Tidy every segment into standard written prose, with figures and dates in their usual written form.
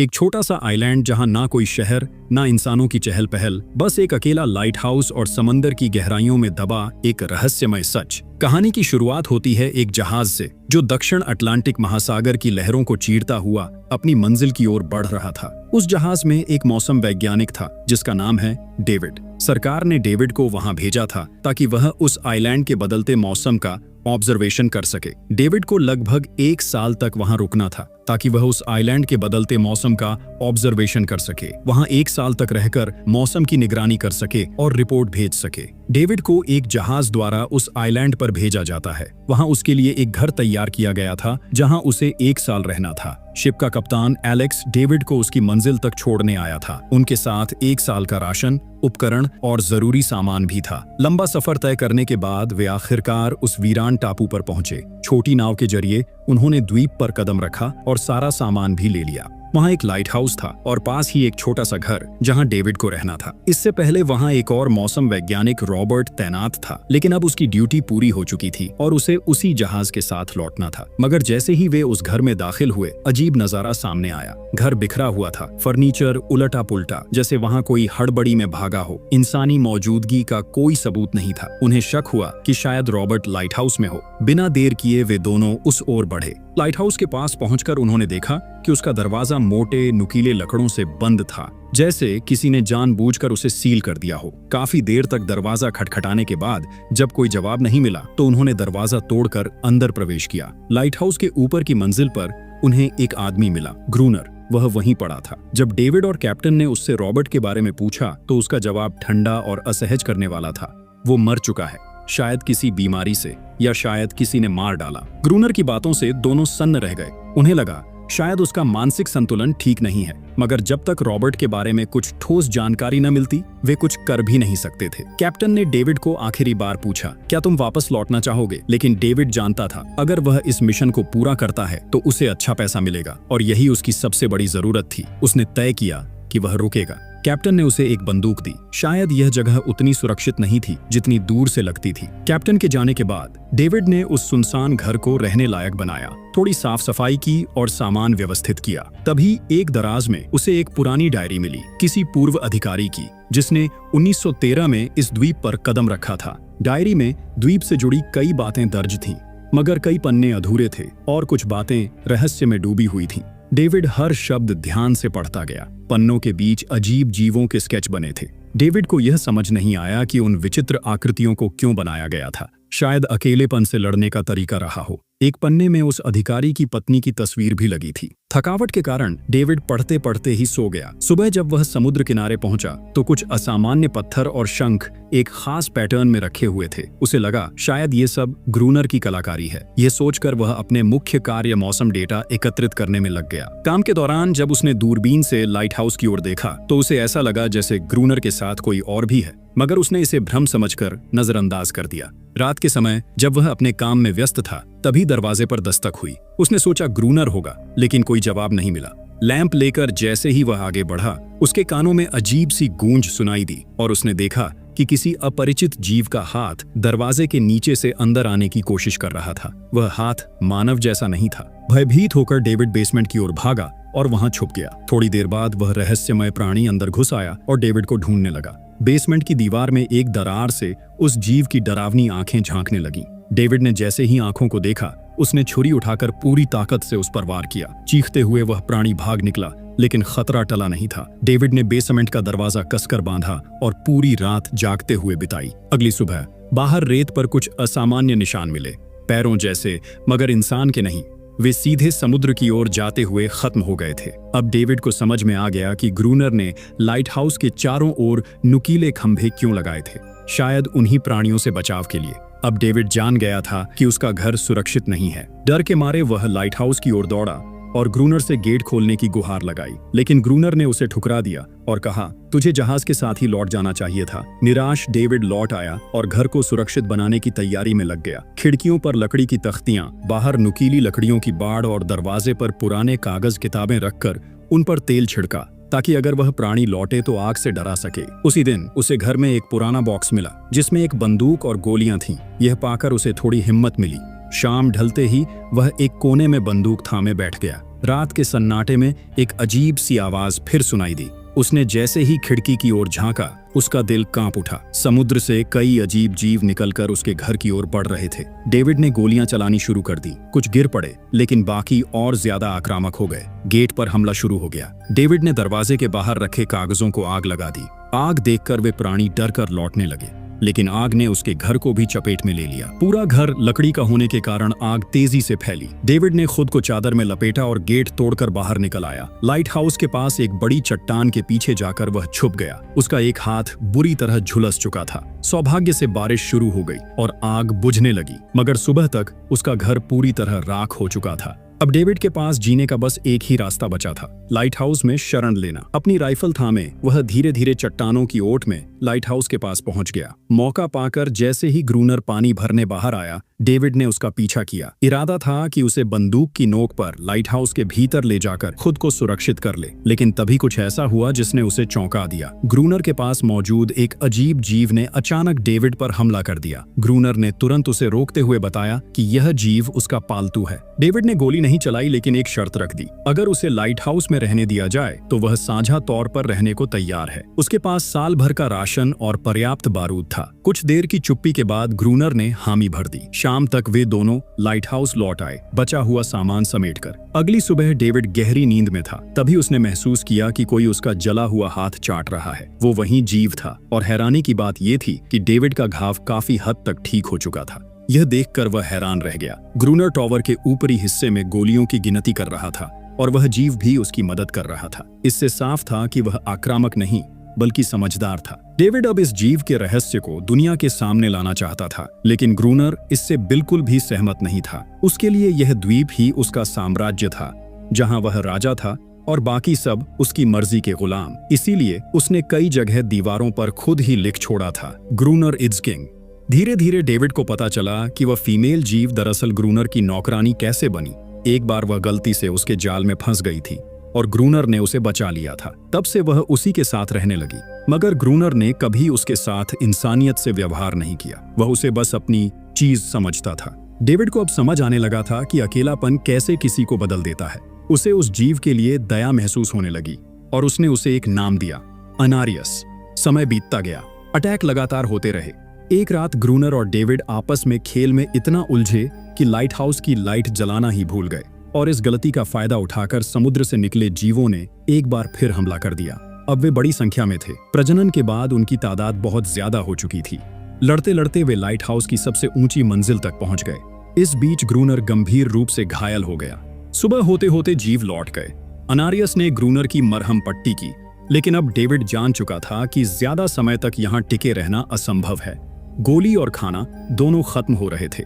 एक छोटा सा आइलैंड जहां ना कोई शहर ना इंसानों की चहल पहल, बस एक अकेला लाइट हाउस और समंदर की गहराइयों में दबा एक रहस्यमय सच। कहानी की शुरुआत होती है एक जहाज से जो दक्षिण अटलांटिक महासागर की लहरों को चीरता हुआ अपनी मंजिल की ओर बढ़ रहा था। उस जहाज में एक मौसम वैज्ञानिक था जिसका नाम है डेविड। सरकार ने डेविड को वहां भेजा था ताकि वह उस आइलैंड के बदलते मौसम का ऑब्जर्वेशन कर सके। डेविड को लगभग 1 साल तक वहां रुकना था ताकि वह उस आइलैंड के बदलते मौसम का ऑब्जर्वेशन कर सके, वहां 1 साल तक रहकर मौसम की निगरानी कर सके और रिपोर्ट भेज सके। डेविड को एक जहाज द्वारा उस आइलैंड पर भेजा जाता है। वहां उसके लिए एक घर तैयार किया गया था जहां उसे 1 साल रहना था। शिप का कप्तान एलेक्स डेविड को उसकी मंजिल तक छोड़ने आया था। उनके साथ 1 साल का राशन, उपकरण और जरूरी सामान भी था। लंबा सफर तय करने के बाद वे आखिरकार उस वीरान टापू पर पहुंचे। छोटी नाव के जरिए उन्होंने द्वीप पर कदम रखा और सारा सामान भी ले लिया। वहां एक लाइट हाउस था और पास ही एक छोटा सा घर जहां डेविड को रहना था। इससे पहले वहां एक और मौसम वैज्ञानिक रॉबर्ट तैनात था, लेकिन अब उसकी ड्यूटी पूरी हो चुकी थी और उसे उसी जहाज के साथ लौटना था। मगर जैसे ही वे उस घर में दाखिल हुए, अजीब नजारा सामने आया। घर बिखरा हुआ था, फर्नीचर उलटा पुलटा, जैसे वहां कोई हड़बड़ी में भागा हो। इंसानी मौजूदगी का कोई सबूत नहीं था। उन्हें शक हुआ कि शायद रॉबर्ट लाइट हाउस में हो। बिना देर किए वे दोनों उस ओर बढ़े। लाइट हाउस के पास पहुंचकर उन्होंने देखा कि उसका दरवाजा मोटे नुकीले लकड़ों से बंद था, जैसे किसी ने जानबूझकर उसे सील कर दिया हो। काफी देर तक दरवाजा खटखटाने के बाद जब कोई जवाब नहीं मिला तो उन्होंने दरवाजा तोड़कर अंदर प्रवेश किया। लाइट हाउस के ऊपर की मंजिल पर उन्हें एक आदमी मिला, ग्रूनर। वह वहीं पड़ा था। जब डेविड और कैप्टन ने उससे रॉबर्ट के बारे में पूछा तो उसका जवाब ठंडा और असहज करने वाला था। वो मर चुका है, शायद किसी बीमारी से, या शायद किसी ने मार डाला। ग्रूनर की बातों से दोनों सन्न रह गए। उन्हें लगा शायद उसका मानसिक संतुलन ठीक नहीं है, मगर जब तक रॉबर्ट के बारे में कुछ ठोस जानकारी न मिलती वे कुछ कर भी नहीं सकते थे। कैप्टन ने डेविड को आखिरी बार पूछा, क्या तुम वापस लौटना चाहोगे? लेकिन डेविड जानता था अगर वह इस मिशन को पूरा करता है तो उसे अच्छा पैसा मिलेगा और यही उसकी सबसे बड़ी जरूरत थी। उसने तय किया कि वह रुकेगा। कैप्टन ने उसे एक बंदूक दी। शायद यह जगह उतनी सुरक्षित नहीं थी जितनी दूर से लगती थी। कैप्टन के जाने के बाद डेविड ने उस सुनसान घर को रहने लायक बनाया, थोड़ी साफ सफाई की और सामान व्यवस्थित किया। तभी एक दराज में उसे एक पुरानी डायरी मिली, किसी पूर्व अधिकारी की, जिसने 1913 में इस द्वीप पर कदम रखा था। डायरी में द्वीप से जुड़ी कई बातें दर्ज थीं, मगर कई पन्ने अधूरे थे और कुछ बातें रहस्य में डूबी हुई थीं। डेविड हर शब्द ध्यान से पढ़ता गया। पन्नों के बीच अजीब जीवों के स्केच बने थे। डेविड को यह समझ नहीं आया कि उन विचित्र आकृतियों को क्यों बनाया गया था। शायद अकेलेपन से लड़ने का तरीका रहा हो। एक पन्ने में उस अधिकारी की पत्नी की तस्वीर भी लगी थी। थकावट के कारण डेविड पढ़ते पढ़ते ही सो गया। सुबह जब वह समुद्र किनारे पहुंचा तो कुछ असामान्य पत्थर और शंख एक खास पैटर्न में रखे हुए थे। उसे लगा शायद ये सब ग्रूनर की कलाकारी है। यह सोचकर वह अपने मुख्य कार्य मौसम डेटा एकत्रित करने में लग गया। काम के दौरान जब उसने दूरबीन से लाइट हाउस की ओर देखा तो उसे ऐसा लगा जैसे ग्रूनर के साथ कोई और भी है, मगर उसने इसे भ्रम समझकर नजरअंदाज कर दिया। रात के समय जब वह अपने काम में व्यस्त था तभी दरवाजे पर दस्तक हुई। उसने सोचा ग्रूनर होगा, लेकिन कोई जवाब नहीं मिला। लैंप लेकर जैसे ही वह आगे बढ़ा, उसके कानों में अजीब सी गूंज सुनाई दी और उसने देखा कि किसी अपरिचित जीव का हाथ दरवाजे के नीचे से अंदर आने की कोशिश कर रहा था। वह हाथ मानव जैसा नहीं था। भयभीत होकर डेविड बेसमेंट की ओर भागा और वहां छुप गया। थोड़ी देर बाद वह रहस्यमय प्राणी अंदर घुस आया और डेविड को ढूंढने लगा। बेसमेंट की दीवार में एक दरार से उस जीव की डरावनी आंखें झांकने लगीं। डेविड ने जैसे ही आंखों को देखा, उसने छुरी उठाकर पूरी ताकत से उस पर वार किया। चीखते हुए वह प्राणी भाग निकला, लेकिन खतरा टला नहीं था। डेविड ने बेसमेंट का दरवाजा कसकर बांधा और पूरी रात जागते हुए बिताई। अगली सुबह बाहर रेत पर कुछ असामान्य निशान मिले, पैरों जैसे, मगर इंसान के नहीं। वे सीधे समुद्र की ओर जाते हुए खत्म हो गए थे। अब डेविड को समझ में आ गया कि ग्रूनर ने लाइट हाउस के चारों ओर नुकीले खंभे क्यों लगाए थे, शायद उन्हीं प्राणियों से बचाव के लिए। अब डेविड जान गया था कि उसका घर सुरक्षित नहीं है। डर के मारे वह लाइट हाउस की ओर दौड़ा और ग्रूनर से गेट खोलने की गुहार लगाई, लेकिन ग्रूनर ने उसे ठुकरा दिया और कहा, तुझे जहाज के साथ ही लौट जाना चाहिए था। निराश डेविड लौट आया और घर को सुरक्षित बनाने की तैयारी में लग गया। खिड़कियों पर लकड़ी की तख्तियां, बाहर नुकीली लकड़ियों की बाड़ और दरवाजे पर पुराने कागज किताबें रखकर उन पर तेल छिड़का ताकि अगर वह प्राणी लौटे तो आग से डरा सके। उसी दिन उसे घर में एक पुराना बॉक्स मिला जिसमें एक बंदूक और गोलियां थीं। यह पाकर उसे थोड़ी हिम्मत मिली। शाम ढलते ही वह एक कोने में बंदूक थामे बैठ गया। रात के सन्नाटे में एक अजीब सी आवाज फिर सुनाई दी। उसने जैसे ही खिड़की की ओर झांका, उसका दिल कांप उठा। समुद्र से कई अजीब जीव निकलकर उसके घर की ओर बढ़ रहे थे। डेविड ने गोलियां चलानी शुरू कर दी। कुछ गिर पड़े, लेकिन बाकी और ज्यादा आक्रामक हो गए। गेट पर हमला शुरू हो गया। डेविड ने दरवाजे के बाहर रखे कागजों को आग लगा दी। आग देखकर वे प्राणी डर कर लौटने लगे, लेकिन आग ने उसके घर को भी चपेट में ले लिया। पूरा घर लकड़ी का होने के कारण आग तेजी से फैली। डेविड ने खुद को चादर में लपेटा और गेट तोड़कर बाहर निकल आया। लाइट हाउस के पास एक बड़ी चट्टान के पीछे जाकर वह छुप गया। उसका एक हाथ बुरी तरह झुलस चुका था। सौभाग्य से बारिश शुरू हो गई और आग बुझने लगी, मगर सुबह तक उसका घर पूरी तरह राख हो चुका था। अब डेविड के पास जीने का बस एक ही रास्ता बचा था, लाइट हाउस में शरण लेना। अपनी राइफल थामे वह धीरे धीरे चट्टानों की ओट में लाइट हाउस के पास पहुंच गया। मौका पाकर जैसे ही ग्रूनर पानी भरने बाहर आया, डेविड ने उसका पीछा किया। इरादा था कि उसे बंदूक की नोक पर लाइट हाउस के भीतर ले जाकर खुद को सुरक्षित कर ले, लेकिन तभी कुछ ऐसा हुआ जिसने उसे चौंका दिया। ग्रूनर के पास मौजूद एक अजीब जीव ने अचानक डेविड पर हमला कर दिया। ग्रूनर ने तुरंत उसे रोकते हुए बताया कि यह जीव उसका पालतू है। डेविड ने गोली नहीं चलाई, लेकिन एक शर्त रख दी, अगर उसे लाइट हाउस में रहने दिया जाए तो वह साझा तौर पर रहने को तैयार है। उसके पास साल भर का राशन और पर्याप्त बारूद था। कुछ देर की चुप्पी के बाद ग्रूनर ने हामी भर दी। शाम तक वे दोनों लाइट हाउस लौट आए, बचा हुआ सामान समेटकर। अगली सुबह डेविड गहरी नींद में था। तभी उसने महसूस किया कि कोई उसका जला हुआ हाथ चाट रहा है। वो वही जीव था, और हैरानी की बात यह थी कि डेविड का घाव काफी हद तक ठीक हो चुका था। यह देखकर वह हैरान रह गया। ग्रूनर टॉवर के ऊपरी हिस्से में गोलियों की गिनती कर रहा था, और वह जीव भी उसकी मदद कर रहा था। इससे साफ था कि वह आक्रामक नहीं बल्कि समझदार था। डेविड अब इस जीव के रहस्य को दुनिया के सामने लाना चाहता था, लेकिन ग्रूनर इससे बिल्कुल भी सहमत नहीं था। उसके लिए यह द्वीप ही उसका साम्राज्य था, जहां वह राजा था और बाकी सब उसकी मर्जी के गुलाम। इसीलिए उसने कई जगह दीवारों पर खुद ही लिख छोड़ा था, ग्रूनर इज किंग। धीरे धीरे डेविड को पता चला कि वह फीमेल जीव दरअसल ग्रूनर की नौकरानी कैसे बनी। एक बार वह गलती से उसके जाल में फंस गई थी और ग्रूनर ने उसे बचा लिया था। तब से वह उसी के साथ रहने लगी, मगर ग्रूनर ने कभी उसके साथ इंसानियत से व्यवहार नहीं किया। वह उसे बस अपनी चीज समझता था। डेविड को अब समझ आने लगा था कि अकेलापन कैसे किसी को बदल देता है। उसे उस जीव के लिए दया महसूस होने लगी और उसने उसे एक नाम दिया, अनारियस। समय बीतता गया, अटैक लगातार होते रहे। एक रात ग्रूनर और डेविड आपस में खेल में इतना उलझे कि लाइट हाउस की लाइट जलाना ही भूल गए, और इस गलती का फायदा उठाकर समुद्र से निकले जीवों ने एक बार फिर हमला कर दिया। अब वे बड़ी संख्या में थे। प्रजनन के बाद उनकी तादाद बहुत ज्यादा हो चुकी थी। लड़ते लड़ते वे लाइट हाउस की सबसे ऊंची मंजिल तक पहुंच गए। इस बीच ग्रूनर गंभीर रूप से घायल हो गया। सुबह होते होते जीव लौट गए। अनारियस ने ग्रूनर की मरहम पट्टी की, लेकिन अब डेविड जान चुका था कि ज्यादा समय तक यहाँ टिके रहना असंभव है। गोली और खाना दोनों खत्म हो रहे थे।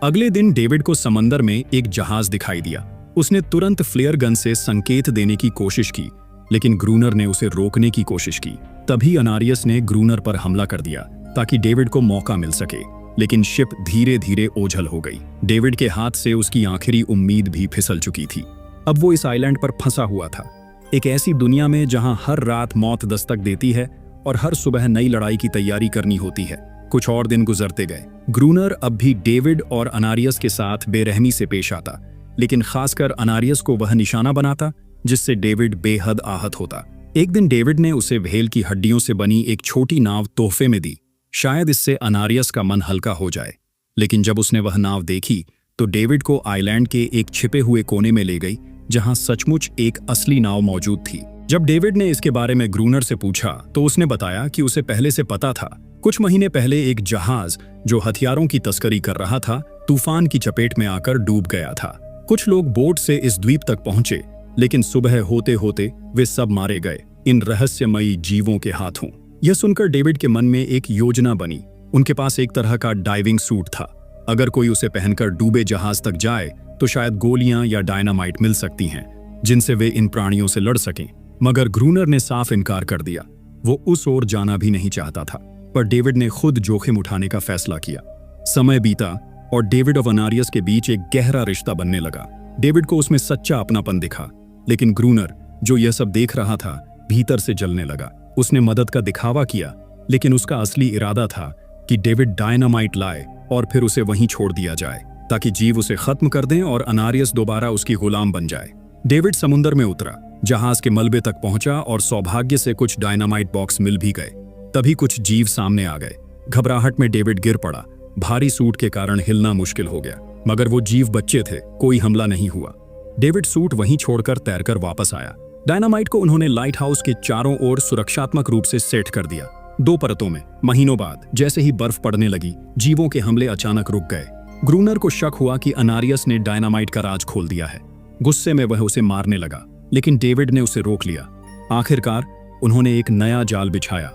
अगले दिन डेविड को समंदर में एक जहाज दिखाई दिया। उसने तुरंत फ्लेयर गन से संकेत देने की कोशिश की, लेकिन ग्रूनर ने उसे रोकने की कोशिश की। तभी अनारियस ने ग्रूनर पर हमला कर दिया ताकि डेविड को मौका मिल सके, लेकिन शिप धीरे धीरे ओझल हो गई। डेविड के हाथ से उसकी आखिरी उम्मीद भी फिसल चुकी थी। अब वो इस आइलैंड पर फंसा हुआ था, एक ऐसी दुनिया में जहां हर रात मौत दस्तक देती है और हर सुबह नई लड़ाई की तैयारी करनी होती है। कुछ और दिन गुजरते गए। ग्रूनर अब भी डेविड और अनारियस के साथ बेरहमी से पेश आता, लेकिन खासकर अनारियस को वह निशाना बनाता जिससे डेविड बेहद आहत होता। एक दिन डेविड ने उसे व्हेल की हड्डियों से बनी एक छोटी नाव तोहफे में दी। शायद इससे अनारियस का मन हल्का हो जाए, लेकिन जब उसने वह नाव देखी तो डेविड को आइलैंड के एक छिपे हुए कोने में ले गई, जहां सचमुच एक असली नाव मौजूद थी। जब डेविड ने इसके बारे में ग्रूनर से पूछा तो उसने बताया कि उसे पहले से पता था। कुछ महीने पहले एक जहाज जो हथियारों की तस्करी कर रहा था, तूफान की चपेट में आकर डूब गया था। कुछ लोग बोट से इस द्वीप तक पहुंचे, लेकिन सुबह होते होते वे सब मारे गए इन रहस्यमयी जीवों के हाथों। यह सुनकर डेविड के मन में एक योजना बनी। उनके पास एक तरह का डाइविंग सूट था। अगर कोई उसे पहनकर डूबे जहाज तक जाए तो शायद गोलियां या डायनामाइट मिल सकती हैं, जिनसे वे इन प्राणियों से लड़ सकें। मगर ग्रूनर ने साफ इनकार कर दिया। वो उस ओर जाना भी नहीं चाहता था, पर डेविड ने खुद जोखिम उठाने का फैसला किया। समय बीता और डेविड और अनारियस के बीच एक गहरा रिश्ता बनने लगा। डेविड को उसमें सच्चा अपनापन दिखा, लेकिन ग्रूनर, जो यह सब देख रहा था, भीतर से जलने लगा। उसने मदद का दिखावा किया, लेकिन उसका असली इरादा था कि डेविड डायनामाइट लाए और फिर उसे वहीं छोड़ दिया जाए, ताकि जीव उसे खत्म कर दें और अनारियस दोबारा उसकी गुलाम बन जाए। डेविड समुंदर में उतरा, जहाज के मलबे तक पहुंचा और सौभाग्य से कुछ डायनामाइट बॉक्स मिल भी गए। तभी कुछ जीव सामने आ गए। घबराहट में डेविड गिर पड़ा। भारी सूट के कारण हिलना मुश्किल हो गया, मगर वो जीव बच्चे थे, कोई हमला नहीं हुआ। डेविड सूट वहीं छोड़कर तैरकर वापस आया। डायनामाइट को उन्होंने लाइट हाउस के चारों ओर सुरक्षात्मक रूप से सेट कर दिया, 2 परतों में। महीनों बाद जैसे ही बर्फ पड़ने लगी, जीवों के हमले अचानक रुक गए। ग्रूनर को शक हुआ कि अनारियस ने डायनामाइट का राज खोल दिया है। गुस्से में वह उसे मारने लगा, लेकिन डेविड ने उसे रोक लिया। आखिरकार उन्होंने एक नया जाल बिछाया,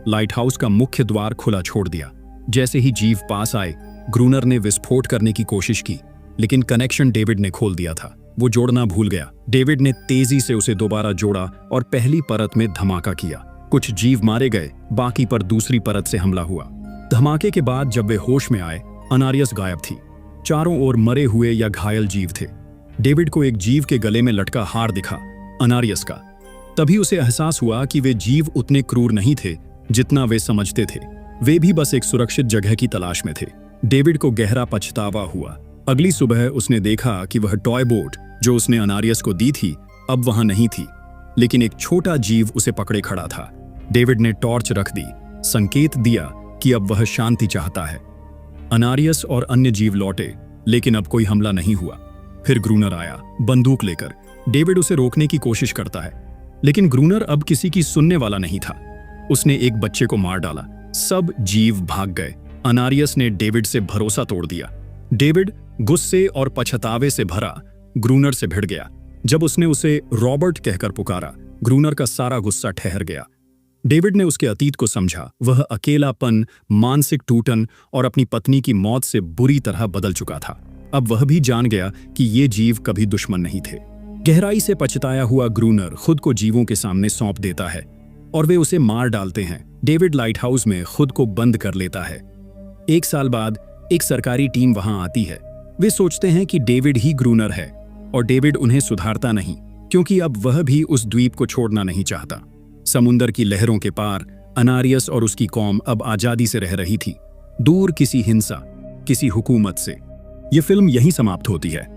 लाइट हाउस का मुख्य द्वार खुला छोड़ दिया। जैसे ही जीव पास आए, ग्रूनर ने विस्फोट करने की कोशिश की, लेकिन कनेक्शन डेविड ने खोल दिया था। वो जोड़ना भूल गया। डेविड ने तेजी से उसे दोबारा जोड़ा और पहली परत में धमाका किया। कुछ जीव मारे गए, बाकी पर दूसरी परत से हमला हुआ। धमाके के बाद जब वे होश में आए, अनारियस गायब थी। चारों ओर मरे हुए या घायल जीव थे। डेविड को एक जीव के गले में लटका हार दिखा, अनारियस का। तभी उसे एहसास हुआ कि वे जीव उतने क्रूर नहीं थे जितना वे समझते थे। वे भी बस एक सुरक्षित जगह की तलाश में थे। डेविड को गहरा पछतावा हुआ। अगली सुबह उसने देखा कि वह टॉय बोट जो उसने अनारियस को दी थी अब वहां नहीं थी, लेकिन एक छोटा जीव उसे पकड़े खड़ा था। डेविड ने टॉर्च रख दी, संकेत दिया कि अब वह शांति चाहता है। अनारियस और अन्य जीव लौटे, लेकिन अब कोई हमला नहीं हुआ। फिर ग्रूनर आया, बंदूक लेकर। डेविड उसे रोकने की कोशिश करता है, लेकिन ग्रूनर अब किसी की सुनने वाला नहीं था। उसने एक बच्चे को मार डाला। सब जीव भाग गए। अनारियस ने डेविड से भरोसा तोड़ दिया। डेविड गुस्से और पछतावे से भरा ग्रूनर से भिड़ गया। जब उसने उसे रॉबर्ट कहकर पुकारा, ग्रूनर का सारा गुस्सा ठहर गया। डेविड ने उसके अतीत को समझा। वह अकेलापन, मानसिक टूटन और अपनी पत्नी की मौत से बुरी तरह बदल चुका था। अब वह भी जान गया कि ये जीव कभी दुश्मन नहीं थे। गहराई से पछताया हुआ ग्रूनर खुद को जीवों के सामने सौंप देता है और वे उसे मार डालते हैं। डेविड लाइट हाउस में खुद को बंद कर लेता है। 1 साल बाद एक सरकारी टीम वहां आती है। वे सोचते हैं कि डेविड ही ग्रूनर है, और डेविड उन्हें सुधारता नहीं, क्योंकि अब वह भी उस द्वीप को छोड़ना नहीं चाहता। समुंदर की लहरों के पार अनारियस और उसकी कौम अब आजादी से रह रही थी, दूर किसी हिंसा, किसी हुकूमत से। यह फिल्म यहीं समाप्त होती है।